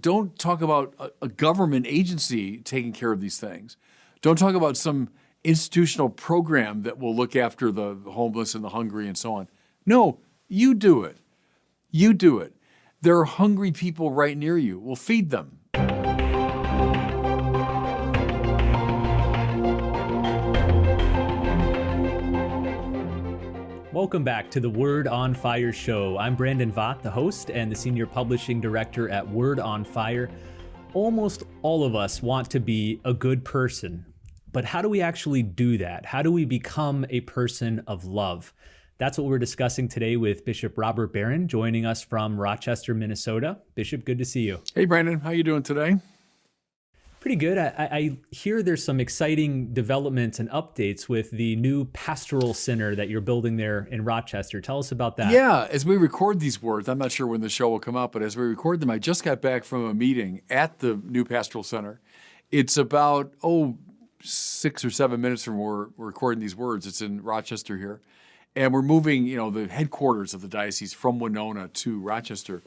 Don't talk about a government agency taking care of these things. Don't talk about some institutional program that will look after the homeless and the hungry and so on. No, you do it. You do it. There are hungry people right near you. Well, feed them. Welcome back to the Word on Fire show. I'm Brandon Vaught, the host and the senior publishing director at Word on Fire. Almost all of us want to be a good person, but how do we actually do that? How do we become a person of love? That's what we're discussing today with Bishop Robert Barron, joining us from Rochester, Minnesota. Bishop, good to see you. Hey, Brandon, how you doing today? Pretty good. I hear there's some exciting developments and updates with the new pastoral center that you're building there in Rochester. Tell us about that. Yeah, as we record these words, I'm not sure when the show will come out, but as we record them, I just got back from a meeting at the new pastoral center. It's about, 6 or 7 minutes from where we're recording these words. It's in Rochester here. And we're moving, the headquarters of the diocese from Winona to Rochester.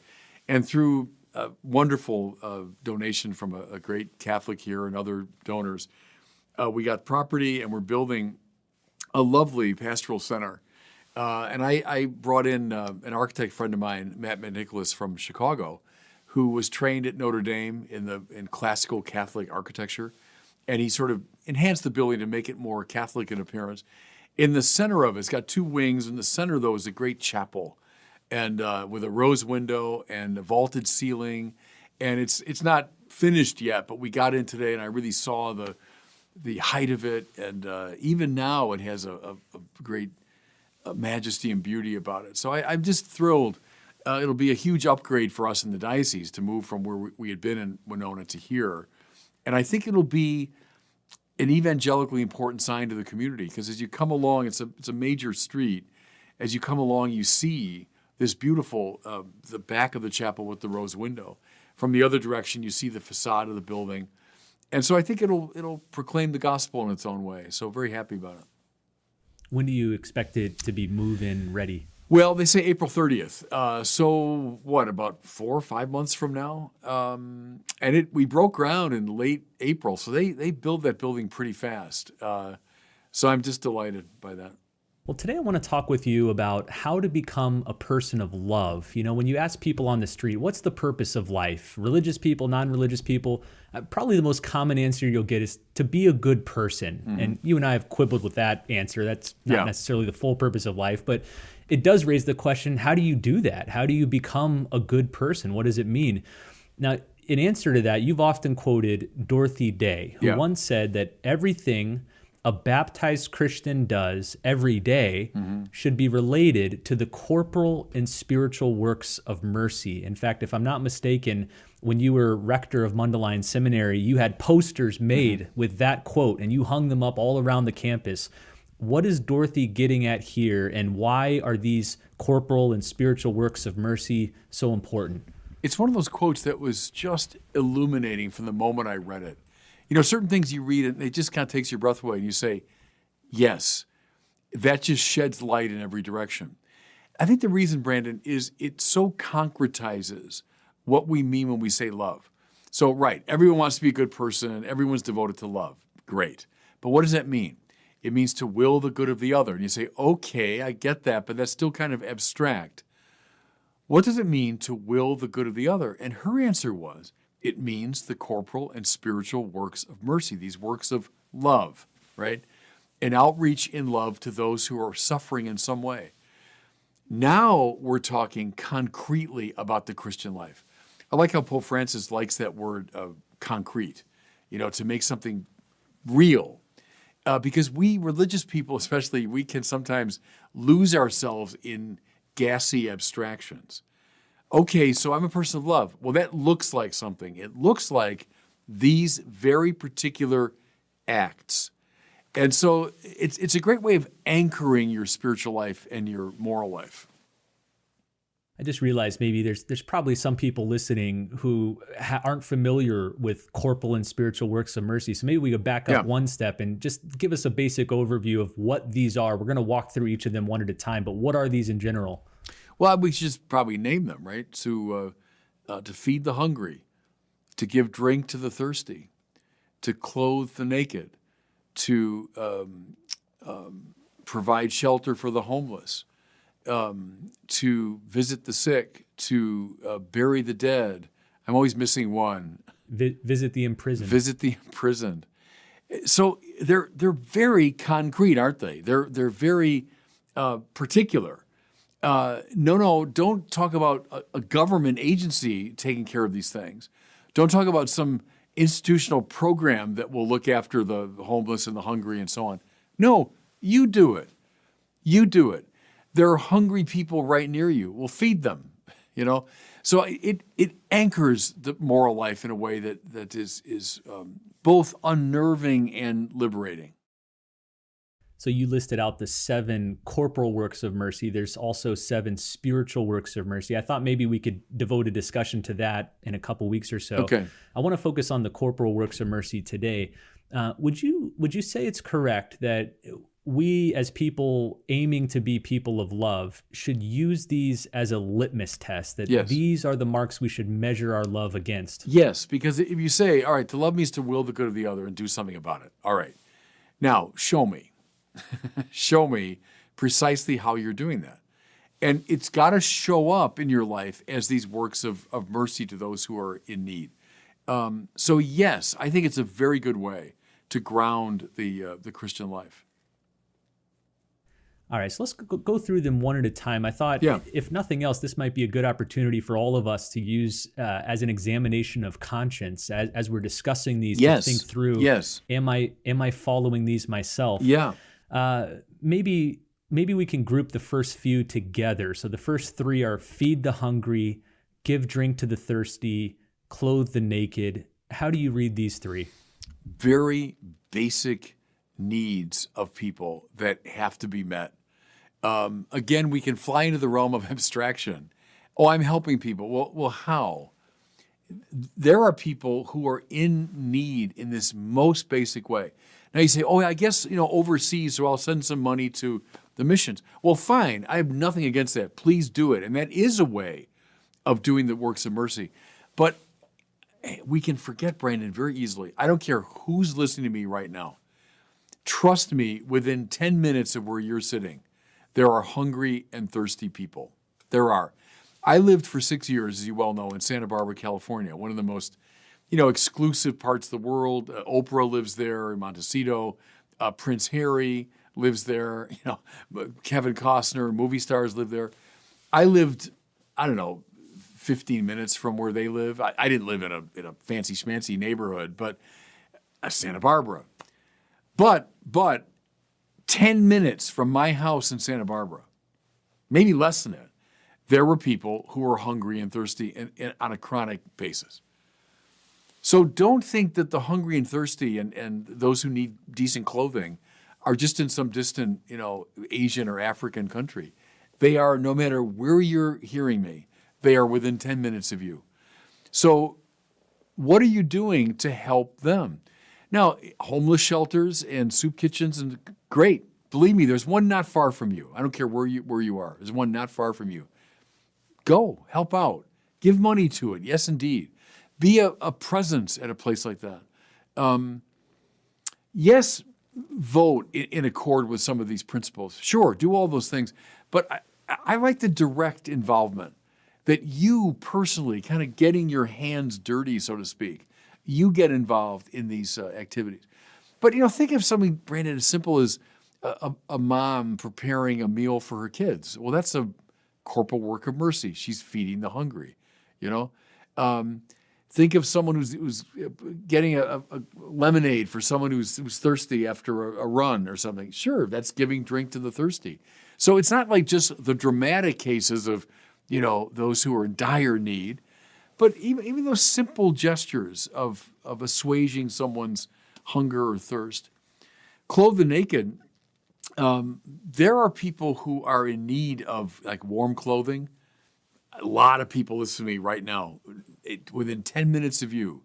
And through a wonderful donation from a great Catholic here and other donors, we got property and we're building a lovely pastoral center. And I brought in an architect friend of mine, Matt McNicholas from Chicago, who was trained at Notre Dame in classical Catholic architecture. And he sort of enhanced the building to make it more Catholic in appearance. In the center of it, it's got two wings. In the center, though, is a great chapel, and with a rose window and a vaulted ceiling. And it's not finished yet, but we got in today, and I really saw the height of it. And even now, it has a great majesty and beauty about it. So I'm just thrilled. It'll be a huge upgrade for us in the diocese to move from where we had been in Winona to here. And I think it'll be an evangelically important sign to the community, because as you come along, it's a major street. As you come along, you see this beautiful, the back of the chapel with the rose window. From the other direction, you see the facade of the building. And so I think it'll proclaim the gospel in its own way. So very happy about it. When do you expect it to be move-in ready? Well, they say April 30th. So what, about 4 or 5 months from now? And we broke ground in late April. So they build that building pretty fast. So I'm just delighted by that. Well, today I want to talk with you about how to become a person of love. When you ask people on the street, what's the purpose of life? Religious people, non-religious people, probably the most common answer you'll get is to be a good person. Mm-hmm. And you and I have quibbled with that answer. That's not necessarily the full purpose of life, but it does raise the question, how do you do that? How do you become a good person? What does it mean? Now, in answer to that, you've often quoted Dorothy Day, who once said that everything a baptized Christian does every day should be related to the corporal and spiritual works of mercy. In fact, if I'm not mistaken, when you were rector of Mundelein Seminary, you had posters made with that quote, and you hung them up all around the campus. What is Dorothy getting at here, and why are these corporal and spiritual works of mercy so important? It's one of those quotes that was just illuminating from the moment I read it. Certain things you read and it just kind of takes your breath away, and you say, yes, that just sheds light in every direction. I think the reason, Brandon, is it so concretizes what we mean when we say love. So, right, everyone wants to be a good person, everyone's devoted to love. Great. But what does that mean? It means to will the good of the other. And you say, okay, I get that, but that's still kind of abstract. What does it mean to will the good of the other? And her answer was, it means the corporal and spiritual works of mercy, these works of love, right? An outreach in love to those who are suffering in some way. Now we're talking concretely about the Christian life. I like how Pope Francis likes that word concrete, to make something real. Because we religious people, especially, we can sometimes lose ourselves in gassy abstractions. Okay, so I'm a person of love. Well, that looks like something. It looks like these very particular acts. And so it's a great way of anchoring your spiritual life and your moral life. I just realized maybe there's probably some people listening who aren't familiar with corporal and spiritual works of mercy. So maybe we could back up one step and just give us a basic overview of what these are. We're going to walk through each of them one at a time, but what are these in general? Well, we should just probably name them, right? To feed the hungry, to give drink to the thirsty, to clothe the naked, to provide shelter for the homeless, to visit the sick, to bury the dead. I'm always missing one. Visit the imprisoned. Visit the imprisoned. So they're very concrete, aren't they? They're very particular. No, don't talk about a government agency taking care of these things. Don't talk about some institutional program that will look after the homeless and the hungry and so on. No, you do it. You do it. There are hungry people right near you. Well, feed them, you know? So it anchors the moral life in a way that is both unnerving and liberating. So you listed out the 7 corporal works of mercy. There's also 7 spiritual works of mercy. I thought maybe we could devote a discussion to that in a couple weeks or so. Okay. I want to focus on the corporal works of mercy today. Would you say it's correct that we, as people aiming to be people of love, should use these as a litmus test, that Yes. these are the marks we should measure our love against? Yes, because if you say, all right, to love means to will the good of the other and do something about it. All right. Now, show me. Show me precisely how you're doing that. And it's got to show up in your life as these works of mercy to those who are in need. So yes, I think it's a very good way to ground the Christian life. All right, so let's go through them one at a time. I thought, if nothing else, this might be a good opportunity for all of us to use as an examination of conscience as we're discussing these. Yes. To think through. Yes. Am I following these myself? Yeah. Maybe we can group the first few together. So the first 3 are feed the hungry, give drink to the thirsty, clothe the naked. How do you read these 3? Very basic needs of people that have to be met. Again, we can fly into the realm of abstraction. Oh, I'm helping people. Well, how? There are people who are in need in this most basic way. Now you say, oh, I guess, overseas, so I'll send some money to the missions. Well, fine. I have nothing against that. Please do it. And that is a way of doing the works of mercy. But we can forget, Brandon, very easily. I don't care who's listening to me right now. Trust me, within 10 minutes of where you're sitting, there are hungry and thirsty people. There are. I lived for 6 years, as you well know, in Santa Barbara, California, one of the most, exclusive parts of the world. Oprah lives there in Montecito. Prince Harry lives there. Kevin Costner, movie stars live there. I lived, 15 minutes from where they live. I didn't live in a fancy schmancy neighborhood, but Santa Barbara. But 10 minutes from my house in Santa Barbara, maybe less than that, there were people who were hungry and thirsty and on a chronic basis. So don't think that the hungry and thirsty and those who need decent clothing are just in some distant, Asian or African country. They are, no matter where you're hearing me, they are within 10 minutes of you. So what are you doing to help them? Now, homeless shelters and soup kitchens, and great. Believe me, there's one not far from you. I don't care where you are. There's one not far from you. Go, help out. Give money to it. Yes, indeed. Be a presence at a place like that. Yes, vote in accord with some of these principles. Sure, do all those things. But I like the direct involvement, that you personally kind of getting your hands dirty, so to speak. You get involved in these activities. But, think of something, Brandon, as simple as a mom preparing a meal for her kids. Well, that's a corporal work of mercy. She's feeding the hungry, Think of someone who's getting a lemonade for someone who's thirsty after a run or something. Sure, that's giving drink to the thirsty. So it's not like just the dramatic cases of, those who are in dire need, but even those simple gestures of assuaging someone's hunger or thirst. Clothe the naked. There are people who are in need of warm clothing. A lot of people listen to me right now. Within 10 minutes of you,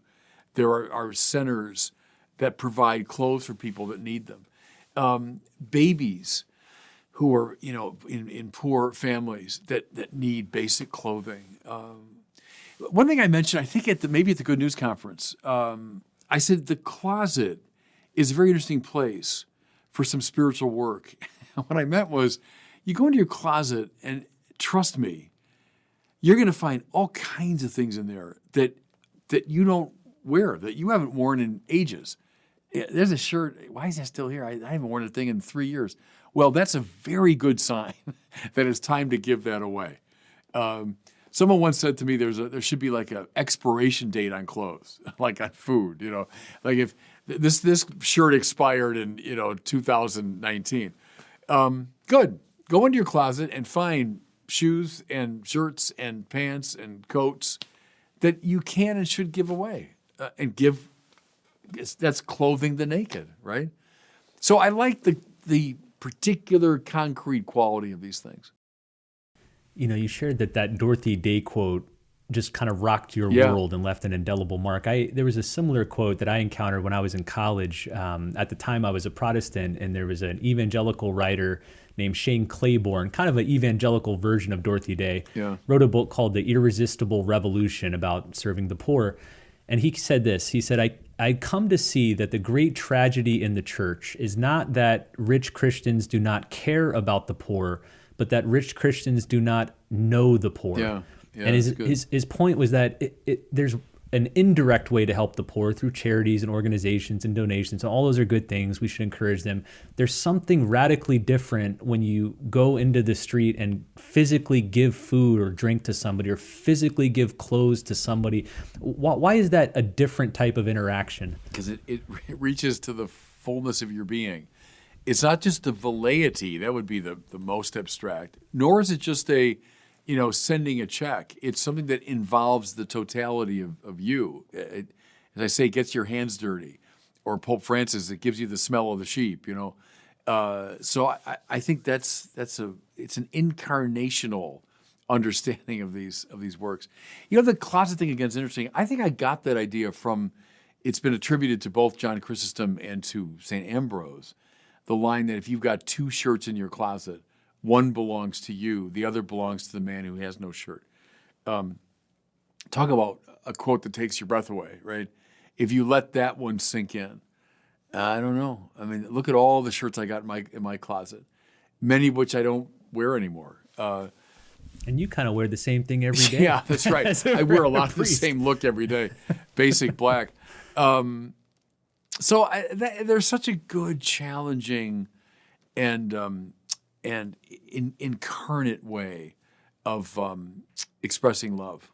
there are centers that provide clothes for people that need them. Babies who are, in poor families that need basic clothing. One thing I mentioned, I think maybe at the Good News Conference, I said the closet is a very interesting place for some spiritual work. What I meant was, you go into your closet and trust me, you're going to find all kinds of things in there that you don't wear, that you haven't worn in ages. There's a shirt. Why is that still here? I haven't worn a thing in 3 years. Well, that's a very good sign that it's time to give that away. Someone once said to me, there should be like an expiration date on clothes, like on food. Like if this shirt expired in 2019. Good. Go into your closet and find shoes and shirts and pants and coats that you can and should give away, and give. That's clothing the naked, right? So I like the particular concrete quality of these things. You shared that Dorothy Day quote just kind of rocked your world and left an indelible mark. There was a similar quote that I encountered when I was in college. At the time, I was a Protestant, and there was an evangelical writer named Shane Claiborne, kind of an evangelical version of Dorothy Day, wrote a book called The Irresistible Revolution about serving the poor. And he said this, he said, I come to see that the great tragedy in the church is not that rich Christians do not care about the poor, but that rich Christians do not know the poor. And his point was that there's an indirect way to help the poor through charities and organizations and donations. And all those are good things. We should encourage them. There's something radically different when you go into the street and physically give food or drink to somebody, or physically give clothes to somebody. Why is that a different type of interaction? Because it reaches to the fullness of your being. It's not just the velleity, that would be the most abstract, nor is it just sending a check. It's something that involves the totality of you. As I say, it gets your hands dirty. Or Pope Francis, it gives you the smell of the sheep, So I think it's an incarnational understanding of these works. The closet thing again is interesting. I think I got that idea from, it's been attributed to both John Chrysostom and to St. Ambrose, the line that if you've got two shirts in your closet, one belongs to you, the other belongs to the man who has no shirt. Talk about a quote that takes your breath away, right? If you let that one sink in, I don't know. I mean, look at all the shirts I got in my closet, many of which I don't wear anymore. And you kind of wear the same thing every day. Yeah, that's right. I wear a lot of the same look every day, basic black. So there's such a good, challenging, and incarnate way of expressing love.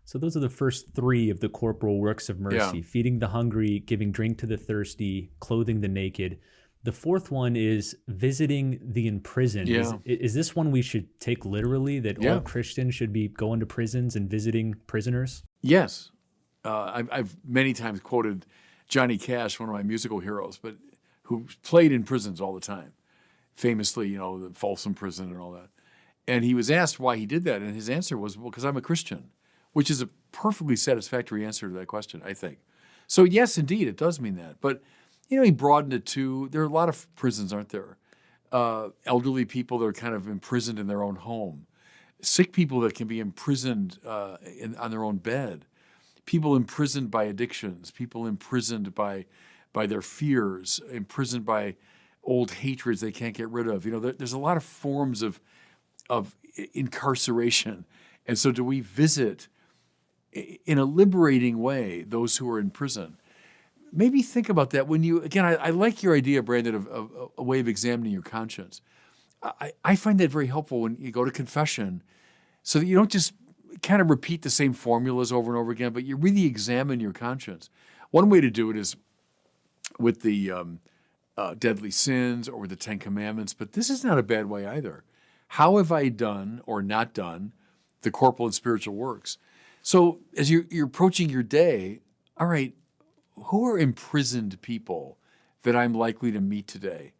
So those are the first three of the corporal works of mercy: feeding the hungry, giving drink to the thirsty, clothing the naked. The fourth one is visiting the imprisoned. Is this one we should take literally, that all Christians should be going to prisons and visiting prisoners? Yes. I've many times quoted Johnny Cash, one of my musical heroes, but who played in prisons all the time. Famously, the Folsom prison and all that. And he was asked why he did that, and his answer was, well, because I'm a Christian, which is a perfectly satisfactory answer to that question, I think. So yes, indeed, it does mean that. But, he broadened it to, there are a lot of prisons, aren't there? Elderly people that are kind of imprisoned in their own home. Sick people that can be imprisoned on their own bed. People imprisoned by addictions. People imprisoned by their fears. Imprisoned by old hatreds they can't get rid of. There's a lot of forms of incarceration. And so do we visit, in a liberating way, those who are in prison? Maybe think about that when you, again, I like your idea, Brandon, of a way of examining your conscience. I find that very helpful when you go to confession, so that you don't just kind of repeat the same formulas over and over again, but you really examine your conscience. One way to do it is with the deadly sins or with the Ten Commandments, but this is not a bad way either. How have I done or not done the corporal and spiritual works? So as you're approaching your day, all right, who are imprisoned people that I'm likely to meet today,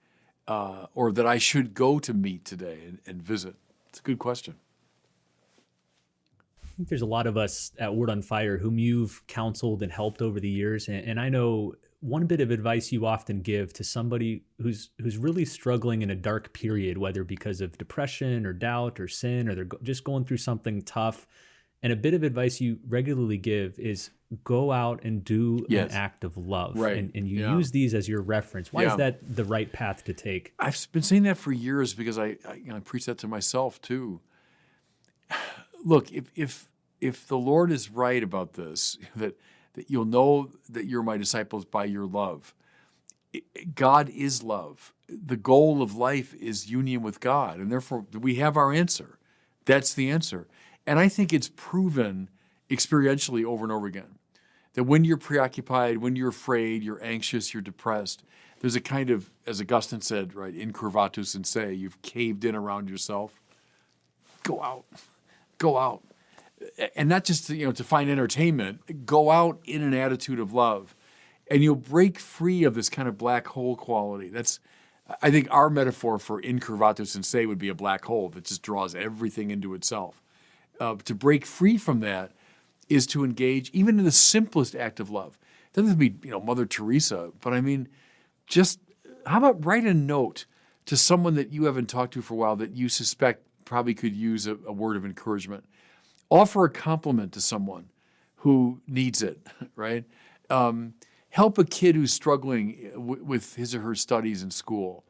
or that I should go to meet today and visit? It's a good question. I think there's a lot of us at Word on Fire whom you've counseled and helped over the years. And I know one bit of advice you often give to somebody who's really struggling in a dark period, whether because of depression or doubt or sin, or they're just going through something tough, And a bit of advice you regularly give is go out and do an Yes. act of love. Right. And you Yeah. use these as your reference. Why is Yeah. that the right path to take? I've been saying that for years because I preach that to myself too. Look, if the Lord is right about this, that you'll know that you're my disciples by your love. God is love. The goal of life is union with God, and therefore we have our answer. That's the answer. And I think it's proven experientially over and over again that when you're preoccupied, when you're afraid, you're anxious, you're depressed, there's a kind of, as Augustine said, right, incurvatus in se, you've caved in around yourself. Go out. Go out. And not just to find entertainment, go out in an attitude of love. And you'll break free of this kind of black hole quality. That's, I think, our metaphor for incurvatus in se would be a black hole that just draws everything into itself. To break free from that is to engage even in the simplest act of love. It doesn't have to be, Mother Teresa, but I mean, just how about write a note to someone that you haven't talked to for a while that you suspect probably could use a word of encouragement. Offer a compliment to someone who needs it, right? Help a kid who's struggling with his or her studies in school.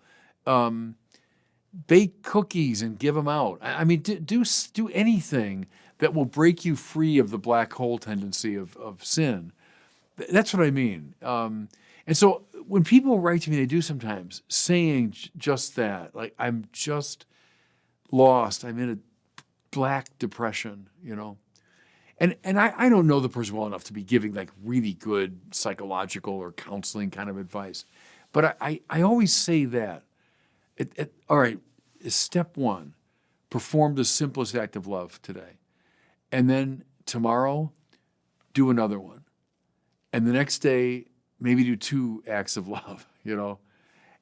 Bake cookies and give them out. I mean, do anything that will break you free of the black hole tendency of sin. That's what I mean. And so when people write to me, they do sometimes, saying just that, like, I'm just lost. I'm in a black depression, And I don't know the person well enough to be giving like really good psychological or counseling kind of advice. But I always say that. All right, step one, perform the simplest act of love today. And then tomorrow, do another one. And the next day, maybe do 2 acts of love,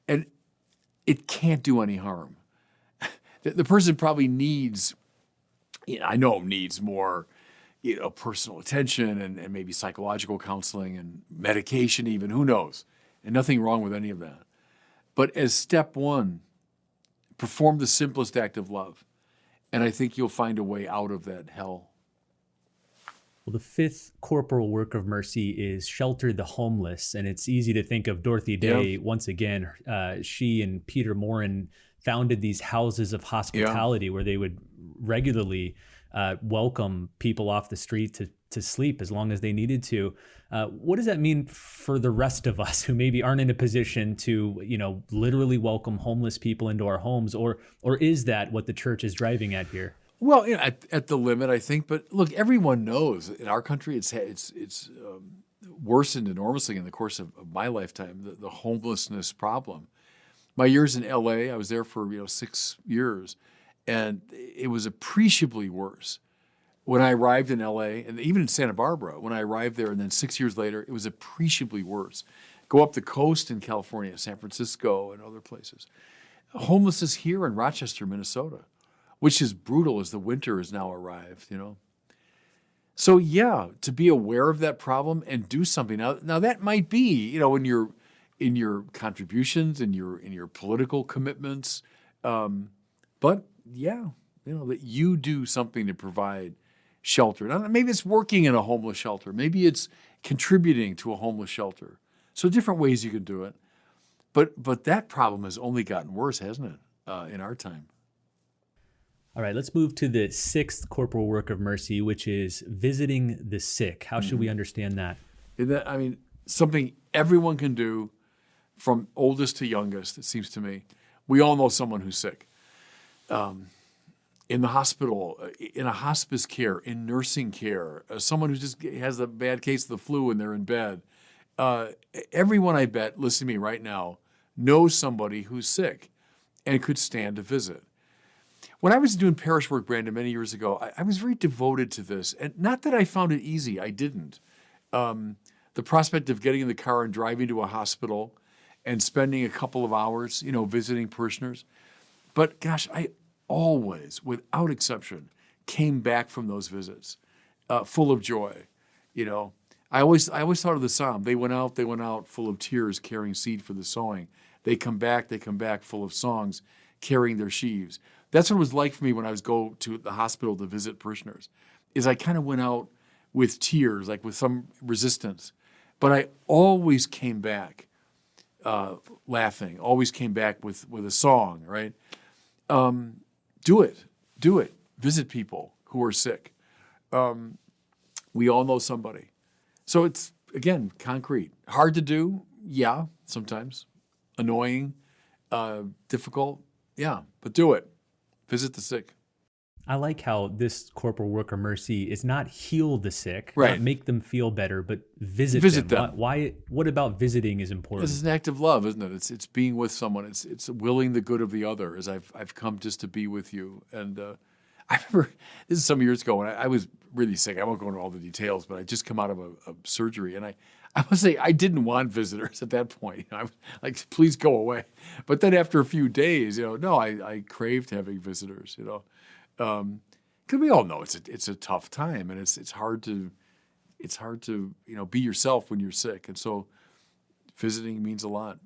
And it can't do any harm. The person probably needs, I know needs more, personal attention and maybe psychological counseling and medication even, who knows? And nothing wrong with any of that. But as step one, perform the simplest act of love. And I think you'll find a way out of that hell. Well, the 5th corporal work of mercy is shelter the homeless. And it's easy to think of Dorothy Day once again. She and Peter Morin founded these houses of hospitality where they would regularly welcome people off the street to sleep as long as they needed to. What does that mean for the rest of us who maybe aren't in a position to, literally welcome homeless people into our homes? Or is that what the church is driving at here? Well, at the limit, I think. But look, everyone knows in our country it's worsened enormously in the course of my lifetime, the homelessness problem. My years in L.A., I was there for 6 years, and it was appreciably worse. When I arrived in L.A., and even in Santa Barbara, when I arrived there, and then 6 years later, it was appreciably worse. Go up the coast in California, San Francisco, and other places. Homelessness here in Rochester, Minnesota, which is brutal as the winter has now arrived, So to be aware of that problem and do something. Now that might be, in your contributions, in your political commitments, but that you do something to provide shelter. Now, maybe it's working in a homeless shelter. Maybe it's contributing to a homeless shelter. So different ways you can do it. But that problem has only gotten worse, hasn't it, in our time? All right, let's move to the 6th corporal work of mercy, which is visiting the sick. How should we understand that? Something everyone can do from oldest to youngest, it seems to me. We all know someone who's sick. In the hospital, in a hospice care, in nursing care, someone who just has a bad case of the flu and they're in bed. Everyone, I bet, listen to me right now, knows somebody who's sick and could stand a visit. When I was doing parish work, Brandon, many years ago, I was very devoted to this. And not that I found it easy, I didn't. The prospect of getting in the car and driving to a hospital and spending a couple of hours, visiting parishioners. But gosh, I always, without exception, came back from those visits full of joy. I always thought of the psalm. They went out full of tears, carrying seed for the sowing. They come back full of songs, carrying their sheaves. That's what it was like for me when I was go to the hospital to visit parishioners. is I kind of went out with tears, like with some resistance, but I always came back laughing. Always came back with a song. Right? Do it. Do it. Visit people who are sick. We all know somebody. So it's, again, concrete. Hard to do? Yeah, sometimes. Annoying, difficult? Yeah, but do it. Visit the sick. I like how this corporal work of mercy is not heal the sick, not Right. make them feel better, but visit Visit them. them. Why? What about visiting is This important? is an act of love, isn't it? It's being with someone. It's willing the good of the other. As I've come just to be with you. And I remember this is some years ago when I was really sick. I won't go into all the details, but I just come out of a surgery, and I must say I didn't want visitors at that point. I was like, please go away. But then after a few days, no, I craved having visitors. Because we all know it's a tough time, and it's hard to be yourself when you're sick, and so visiting means a lot.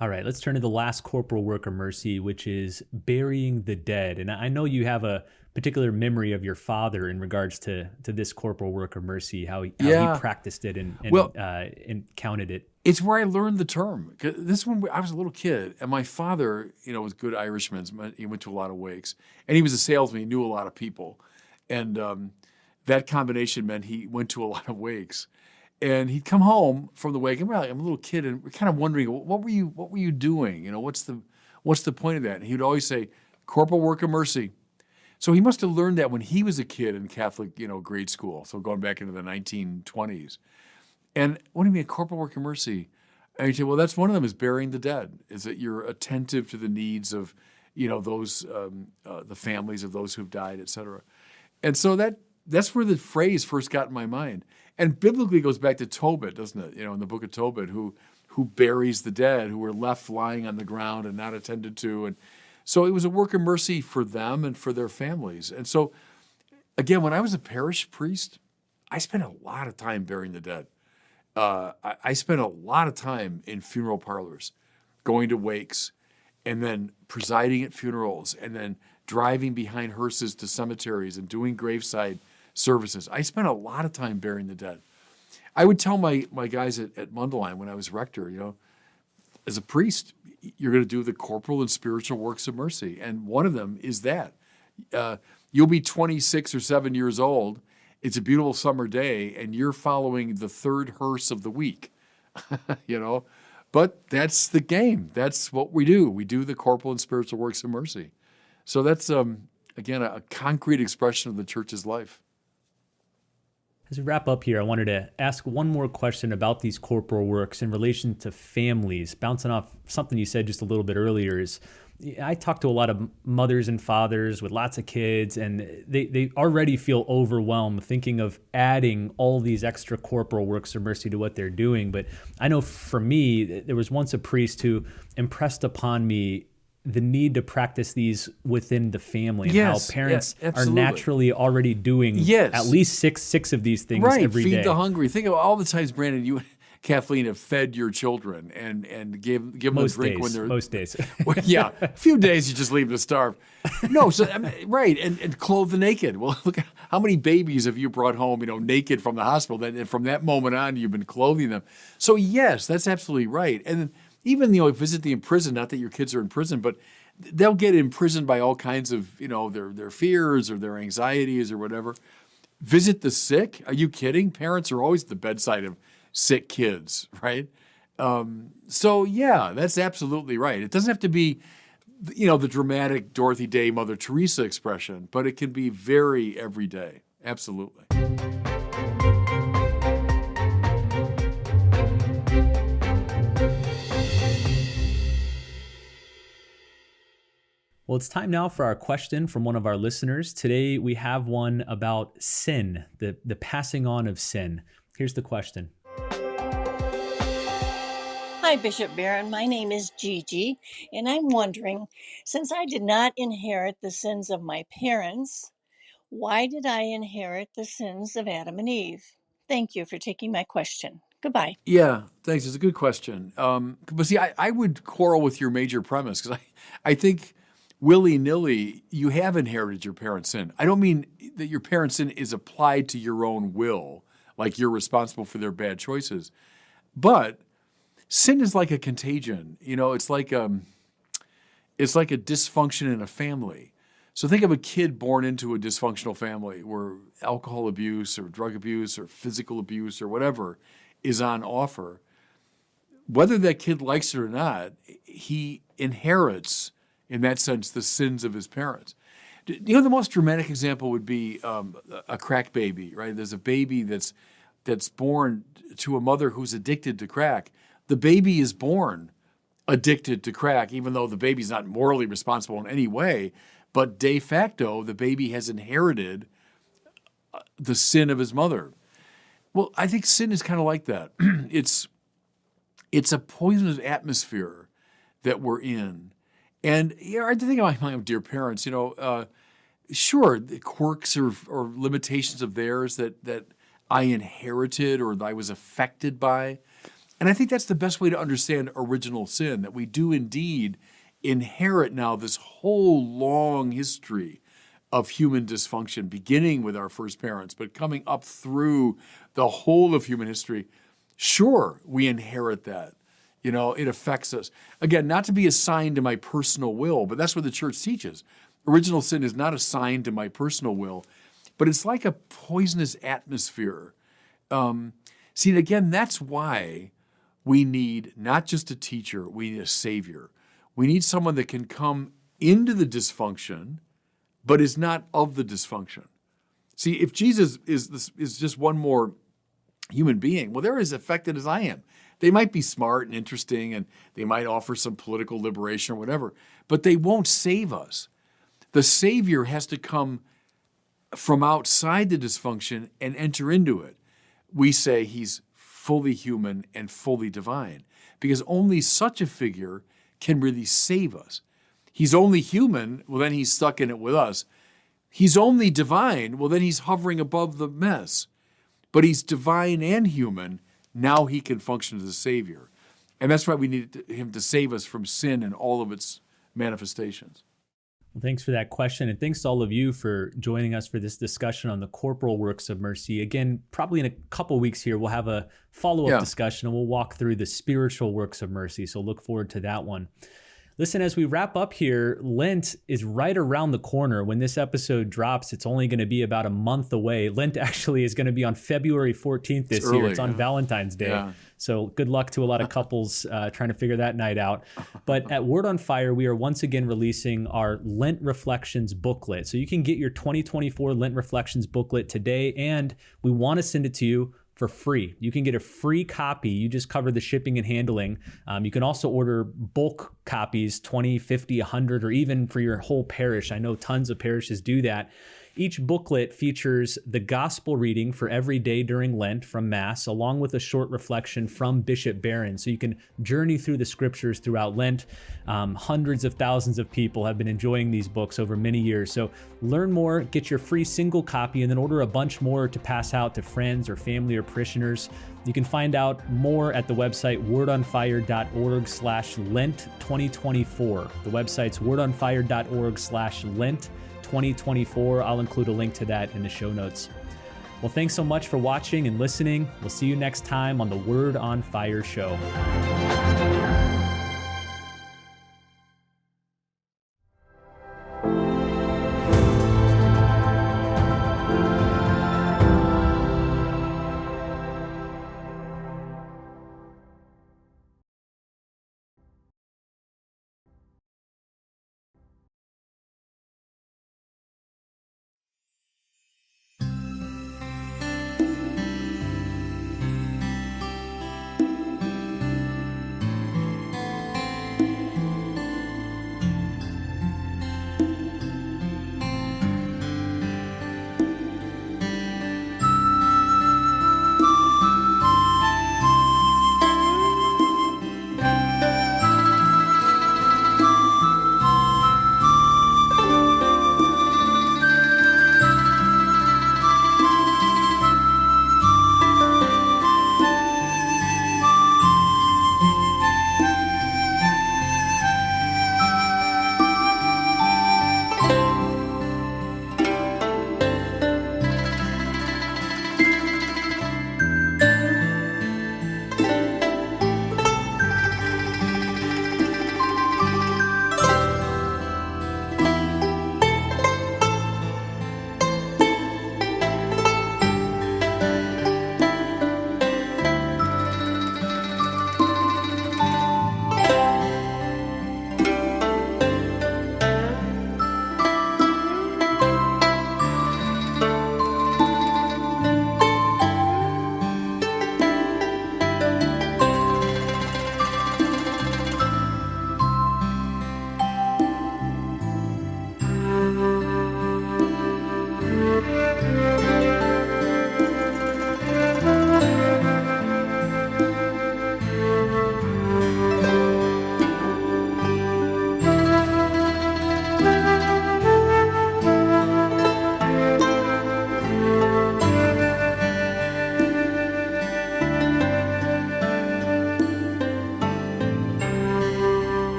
All right, let's turn to the last corporal work of mercy, which is burying the dead. And I know you have a particular memory of your father in regards to this corporal work of mercy, how Yeah. he practiced it Well, and counted it. it's where I learned the term. 'Cause this one, I was a little kid, and my father, was a good Irishman. He went to a lot of wakes, and he was a salesman. He knew a lot of people, and that combination meant he went to a lot of wakes. And he'd come home from the wake, and I'm a little kid, and we're kind of wondering, what were you doing? What's the point of that? And he'd always say, "Corporal work of mercy." So he must have learned that when he was a kid in Catholic, grade school. So going back into the 1920s. And what do you mean, corporal work of mercy? And you say, well, that's one of them is burying the dead. Is that you're attentive to the needs of, those the families of those who've died, et cetera. And so that's where the phrase first got in my mind. And biblically it goes back to Tobit, doesn't it? In the book of Tobit, who buries the dead, who were left lying on the ground and not attended to. And so it was a work of mercy for them and for their families. And so, again, when I was a parish priest, I spent a lot of time burying the dead. I spent a lot of time in funeral parlors, going to wakes, and then presiding at funerals, and then driving behind hearses to cemeteries and doing graveside services. I spent a lot of time burying the dead. I would tell my guys at Mundelein when I was rector, as a priest, you're going to do the corporal and spiritual works of mercy. And one of them is that. You'll be 26 or 7 years old. It's a beautiful summer day, and you're following the third hearse of the week, But that's the game. That's what we do. We do the corporal and spiritual works of mercy. So that's, again, a concrete expression of the church's life. As we wrap up here, I wanted to ask one more question about these corporal works in relation to families. Bouncing off something you said just a little bit earlier is, I talk to a lot of mothers and fathers with lots of kids, and they already feel overwhelmed thinking of adding all these extra corporal works of mercy to what they're doing. But I know for me, there was once a priest who impressed upon me the need to practice these within the family, and Yes, how parents yeah, are absolutely. naturally already doing Yes. at least six of these things Right, every feed day. the hungry. Think of all the times, Brandon, you and Kathleen have fed your children and give them Most a drink days, when they're most days. Well, yeah, a few days you just leave them to starve. No, so right, and clothe the naked. Well, look, how many babies have you brought home, naked from the hospital? And from that moment on, you've been clothing them. So yes, that's absolutely right. And then even visit the imprisoned. Not that your kids are in prison, but they'll get imprisoned by all kinds of their fears or their anxieties or whatever. Visit the sick. Are you kidding? Parents are always at the bedside of sick kids, right? So yeah, that's absolutely right. It doesn't have to be, the dramatic Dorothy Day, Mother Teresa expression, but it can be very everyday. Absolutely. Well, it's time now for our question from one of our listeners. Today we have one about sin, the passing on of sin. Here's the question. Hi, Bishop Barron. My name is Gigi, and I'm wondering, since I did not inherit the sins of my parents, why did I inherit the sins of Adam and Eve? Thank you for taking my question. Goodbye. Yeah, thanks. It's a good question. But see, I would quarrel with your major premise because I think willy-nilly, you have inherited your parents' sin. I don't mean that your parents' sin is applied to your own will, like you're responsible for their bad choices. But sin is like a contagion. It's like a dysfunction in a family. So think of a kid born into a dysfunctional family where alcohol abuse or drug abuse or physical abuse or whatever is on offer. Whether that kid likes it or not, he inherits, in that sense, the sins of his parents. The most dramatic example would be a crack baby, right? There's a baby that's born to a mother who's addicted to crack. The baby is born addicted to crack, even though the baby's not morally responsible in any way. But de facto, the baby has inherited the sin of his mother. Well, I think sin is kind of like that. It's a poisonous atmosphere that we're in. And I had to think about my own dear parents. Sure, the quirks or limitations of theirs that I inherited or that I was affected by. And I think that's the best way to understand original sin, that we do indeed inherit now this whole long history of human dysfunction, beginning with our first parents, but coming up through the whole of human history. Sure, we inherit that. It affects us. Again, not to be assigned to my personal will, but that's what the church teaches. Original sin is not assigned to my personal will, but it's like a poisonous atmosphere. See, again, that's why we need not just a teacher, we need a savior. We need someone that can come into the dysfunction, but is not of the dysfunction. See, if Jesus is just one more human being, well, they're as affected as I am. They might be smart and interesting, and they might offer some political liberation or whatever, but they won't save us. The Savior has to come from outside the dysfunction and enter into it. We say he's fully human and fully divine, because only such a figure can really save us. He's only human, well, then he's stuck in it with us. He's only divine, well, then he's hovering above the mess. But he's divine and human, now he can function as a savior. And that's why we need him to save us from sin and all of its manifestations. Well, thanks for that question. And thanks to all of you for joining us for this discussion on the corporal works of mercy. Again, probably in a couple weeks here, we'll have a follow-up discussion and we'll walk through the spiritual works of mercy. So look forward to that one. Listen, as we wrap up here, Lent is right around the corner. When this episode drops, it's only going to be about a month away. Lent actually is going to be on February 14th this year. It's on Valentine's Day. Yeah. So good luck to a lot of couples trying to figure that night out. But at Word on Fire, we are once again releasing our Lent Reflections booklet. So you can get your 2024 Lent Reflections booklet today, and we want to send it to you for free. You can get a free copy. You just cover the shipping and handling. You can also order bulk copies, 20, 50, 100, or even for your whole parish. I know tons of parishes do that. Each booklet features the gospel reading for every day during Lent from Mass, along with a short reflection from Bishop Barron. So you can journey through the scriptures throughout Lent. Hundreds of thousands of people have been enjoying these books over many years. So learn more, get your free single copy, and then order a bunch more to pass out to friends or family or parishioners. You can find out more at the website wordonfire.org/Lent2024. The website's wordonfire.org/Lent2024. I'll include a link to that in the show notes. Well, thanks so much for watching and listening. We'll see you next time on the Word on Fire show.